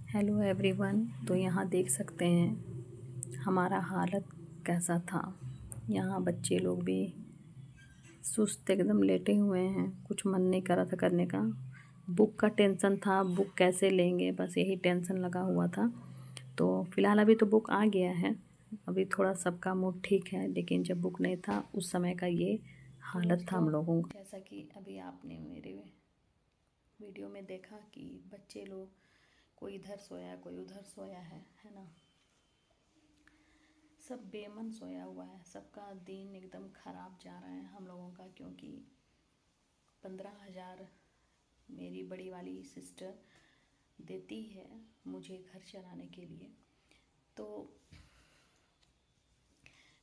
Hello everyone. तो यहाँ देख सकते हैं हमारा हालत कैसा था। यहाँ बच्चे लोग भी सुस्त एकदम लेटे हुए हैं, कुछ मन नहीं कर रहा था करने का। बुक का टेंशन था, बुक कैसे लेंगे, बस यही टेंशन लगा हुआ था। तो फ़िलहाल अभी तो बुक आ गया है, अभी थोड़ा सबका मूड ठीक है, लेकिन जब बुक नहीं था उस समय का ये हालत था हम लोगों का। जैसा कि अभी आपने मेरे वीडियो में देखा कि बच्चे लोग कोई इधर सोया कोई उधर सोया है ना। सब बेमन सोया हुआ है, सबका दिन एकदम ख़राब जा रहा है हम लोगों का, क्योंकि 15,000 मेरी बड़ी वाली सिस्टर देती है मुझे घर चलाने के लिए। तो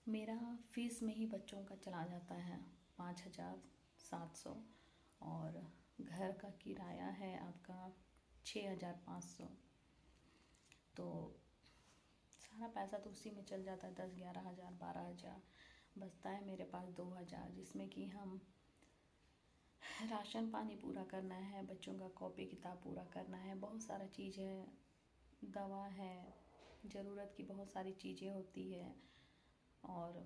मेरा फ़ीस में ही बच्चों का चला जाता है 5,700, और घर का किराया है आपका 6,500। तो सारा पैसा तो उसी में चल जाता है, 10-11 हज़ार 12,000 बचता है मेरे पास 2,000, जिसमें कि हम राशन पानी पूरा करना है, बच्चों का कॉपी किताब पूरा करना है, बहुत सारा चीज़ है, दवा है, ज़रूरत की बहुत सारी चीज़ें होती है। और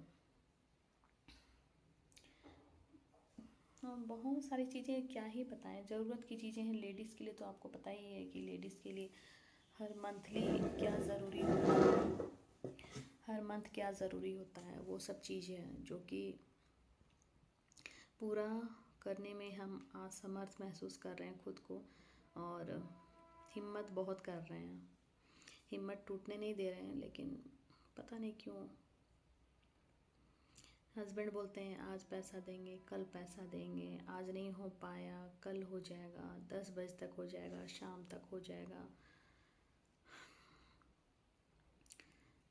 हाँ, बहुत सारी चीज़ें क्या ही बताएं, ज़रूरत की चीज़ें हैं लेडीज़ के लिए। तो आपको पता ही है कि लेडीज़ के लिए हर मंथली क्या ज़रूरी होता है, हर मंथ क्या ज़रूरी होता है, वो सब चीज़ें हैं जो कि पूरा करने में हम असमर्थ महसूस कर रहे हैं खुद को, और हिम्मत बहुत कर रहे हैं, हिम्मत टूटने नहीं दे रहे हैं। लेकिन पता नहीं क्यों हस्बैंड बोलते हैं आज पैसा देंगे, कल पैसा देंगे, आज नहीं हो पाया कल हो जाएगा, 10 बजे तक हो जाएगा, शाम तक हो जाएगा,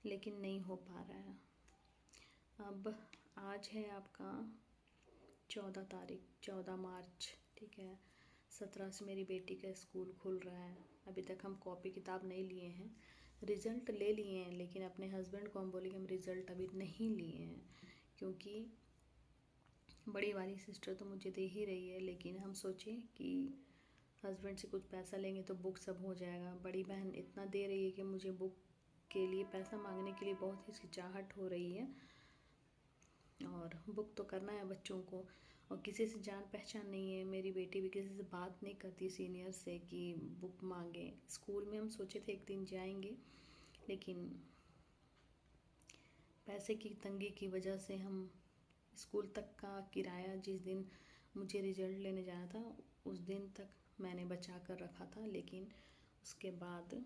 लेकिन नहीं हो पा रहा है। अब आज है आपका 14 तारीख, 14 मार्च, ठीक है। 17 से मेरी बेटी का स्कूल खुल रहा है। अभी तक हम कॉपी किताब नहीं लिए हैं, रिज़ल्ट ले लिए हैं, लेकिन अपने हस्बैंड को हम बोले कि हम रिज़ल्ट अभी नहीं लिए हैं, क्योंकि बड़ी वाली सिस्टर तो मुझे दे ही रही है, लेकिन हम सोचे कि हस्बैंड से कुछ पैसा लेंगे तो बुक सब हो जाएगा। बड़ी बहन इतना दे रही है कि मुझे बुक के लिए पैसा मांगने के लिए बहुत हिचकिचाहट हो रही है, और बुक तो करना है बच्चों को। और किसी से जान पहचान नहीं है, मेरी बेटी भी किसी से बात नहीं करती सीनियर से कि बुक मांगे। स्कूल में हम सोचे थे एक दिन जाएंगे, लेकिन पैसे की तंगी की वजह से हम स्कूल तक का किराया, जिस दिन मुझे रिज़ल्ट लेने जाना था उस दिन तक मैंने बचा कर रखा था, लेकिन उसके बाद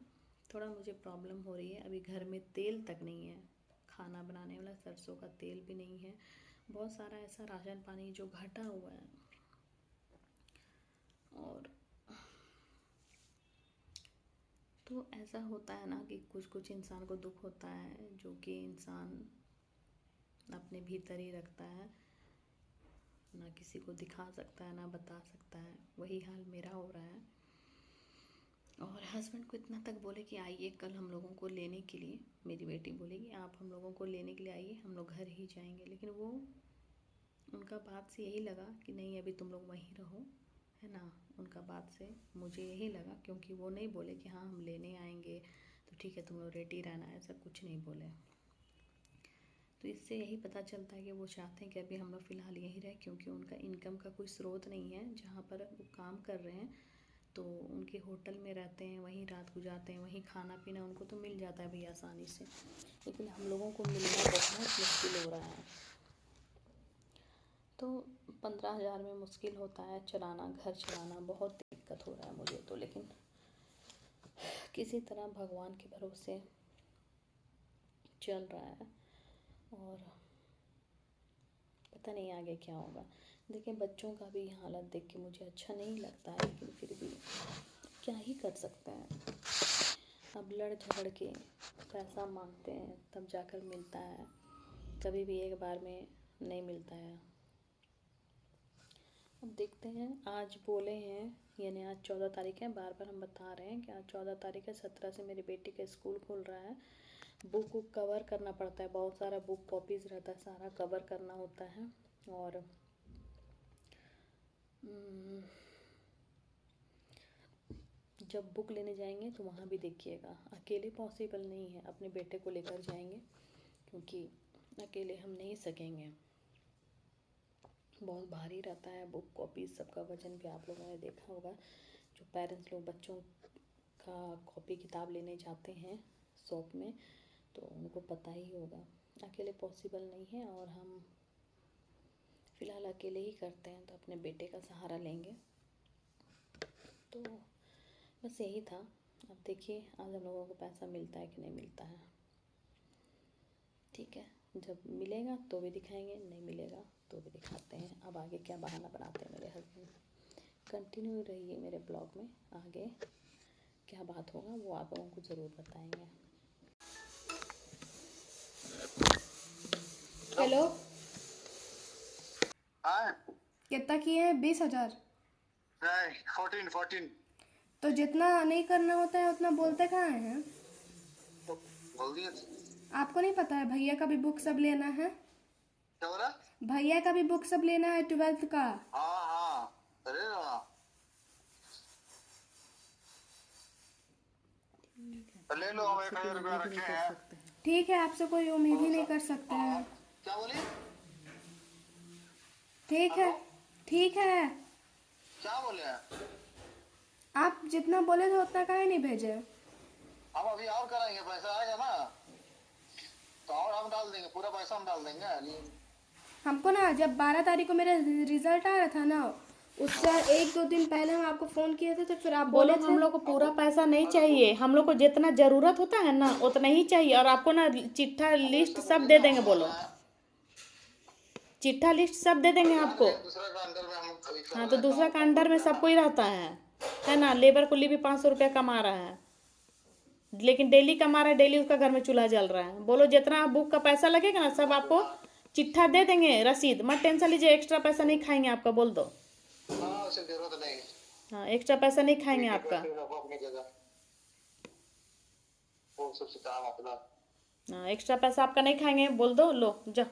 थोड़ा मुझे प्रॉब्लम हो रही है। अभी घर में तेल तक नहीं है, खाना बनाने वाला सरसों का तेल भी नहीं है, बहुत सारा ऐसा राशन पानी जो घटा हुआ है। और तो ऐसा होता है ना कि कुछ कुछ इंसान को दुख होता है जो कि इंसान अपने भीतर ही रखता है, ना किसी को दिखा सकता है ना बता सकता है। वही हाल मेरा हो रहा है। और हस्बैंड को इतना तक बोले कि आइए कल हम लोगों को लेने के लिए, मेरी बेटी बोलेगी आप हम लोगों को लेने के लिए आइए, हम लोग घर ही जाएंगे। लेकिन वो उनका बात से यही लगा कि नहीं अभी तुम लोग वहीं रहो, है ना। उनका बात से मुझे यही लगा, क्योंकि वो नहीं बोले कि हाँ हम लेने आएंगे तो ठीक है तुम लोग रेडी रहना, ऐसा कुछ नहीं बोले। तो इससे यही पता चलता है कि वो चाहते हैं कि अभी हम लोग फ़िलहाल यहीं रहें, क्योंकि उनका इनकम का कोई स्रोत नहीं है जहाँ पर वो काम कर रहे हैं। तो उनके होटल में रहते हैं, वहीं रात गुजारते हैं, वहीं खाना पीना उनको तो मिल जाता है भई आसानी से, लेकिन हम लोगों को मिलना बहुत मुश्किल हो रहा है। तो 15,000 में मुश्किल होता है चलाना, घर चलाना बहुत दिक्कत हो रहा है मुझे तो। लेकिन किसी तरह भगवान के भरोसे चल रहा है, और पता नहीं आगे क्या होगा। देखिए बच्चों का भी हालत देख के मुझे अच्छा नहीं लगता है, लेकिन फिर भी क्या ही कर सकते हैं। अब लड़ झगड़ के पैसा मांगते हैं तब जाकर मिलता है, कभी भी एक बार में नहीं मिलता है। अब देखते हैं, आज बोले हैं यानी आज 14 तारीख है, बार बार हम बता रहे हैं कि आज 14 तारीख है, 17 से मेरी बेटी का स्कूल खुल रहा है। बुक कवर करना पड़ता है, बहुत सारा बुक कॉपीज़ रहता है, सारा कवर करना होता है। और जब बुक लेने जाएंगे तो वहाँ भी देखिएगा, अकेले पॉसिबल नहीं है, अपने बेटे को लेकर जाएंगे क्योंकि अकेले हम नहीं सकेंगे, बहुत भारी रहता है बुक कॉपी सबका वजन भी आप लोगों ने देखा होगा। जो पेरेंट्स लोग बच्चों का कॉपी किताब लेने जाते हैं शॉप में तो उनको पता ही होगा, अकेले पॉसिबल नहीं है और हम फ़िलहाल अकेले ही करते हैं तो अपने बेटे का सहारा लेंगे। तो बस यही था। अब देखिए आज हम लोगों को पैसा मिलता है कि नहीं मिलता है, ठीक है, जब मिलेगा तो भी दिखाएंगे, नहीं मिलेगा तो भी दिखाते हैं। अब आगे क्या बहाना बनाते हैं मेरे हस्बैंड। कंटिन्यू रहिए मेरे ब्लॉग में, आगे क्या बात होगा वो आप लोगों को ज़रूर बताएंगे। हेलो, हाँ कितना किए हैं? 20,000। नहीं 14 तो जितना नहीं करना होता है उतना बोलते कहाँ हैं? तो बोल दिया। आपको नहीं पता है भैया का भी बुक सब लेना है? क्या बोला? भैया का भी बुक सब लेना है 12th का। हाँ हाँ अरे ना तो ले लो, हम 1,000 रुपया रखे हैं। ठीक है, आपसे कोई उम्मीद ही नहीं कर सकते हैं। क्या बोली? ठीक है, ठीक है, क्या बोले हैं? आप जितना बोले थे उतना काहे नहीं भेजे? हम अभी और कराएंगे, पैसा आएगा ना तो और हम डाल देंगे, पूरा पैसा हम डाल देंगे। हमको ना जब 12 तारीख को मेरा रिजल्ट आ रहा था ना, उससे 1-2 दिन पहले हम आपको फ़ोन किए थे तो फिर आप बोले थे हम लोग को पूरा पैसा नहीं चाहिए, हम लोग को जितना ज़रूरत होता है ना उतना ही चाहिए। और आपको ना चिट्ठा लिस्ट सब दे देंगे, बोलो चिट्ठा लिस्ट सब दे देंगे आपको। दूसरा का अंदर में हम अभी हाँ तो दूसरा का अंडर में सबको ही रहता है ना। लेबर कुली भी 500 रुपया कमा रहा है, लेकिन डेली कमा रहा है, डेली उसका घर में चूल्हा जल रहा है। बोलो जितना बुक का पैसा लगेगा ना सब आपको चिट्ठा दे देंगे, रसीद, मत टेंशन लीजिए, एक्स्ट्रा पैसा नहीं खाएंगे आपका, बोल दो। हाँ उसे जरूरत नहीं। हाँ एक्स्ट्रा पैसा नहीं खाएंगे आपका। अपनी जगह वो सबसे काम अपना। हाँ एक्स्ट्रा पैसा आपका नहीं खाएंगे, बोल दो, लो जा।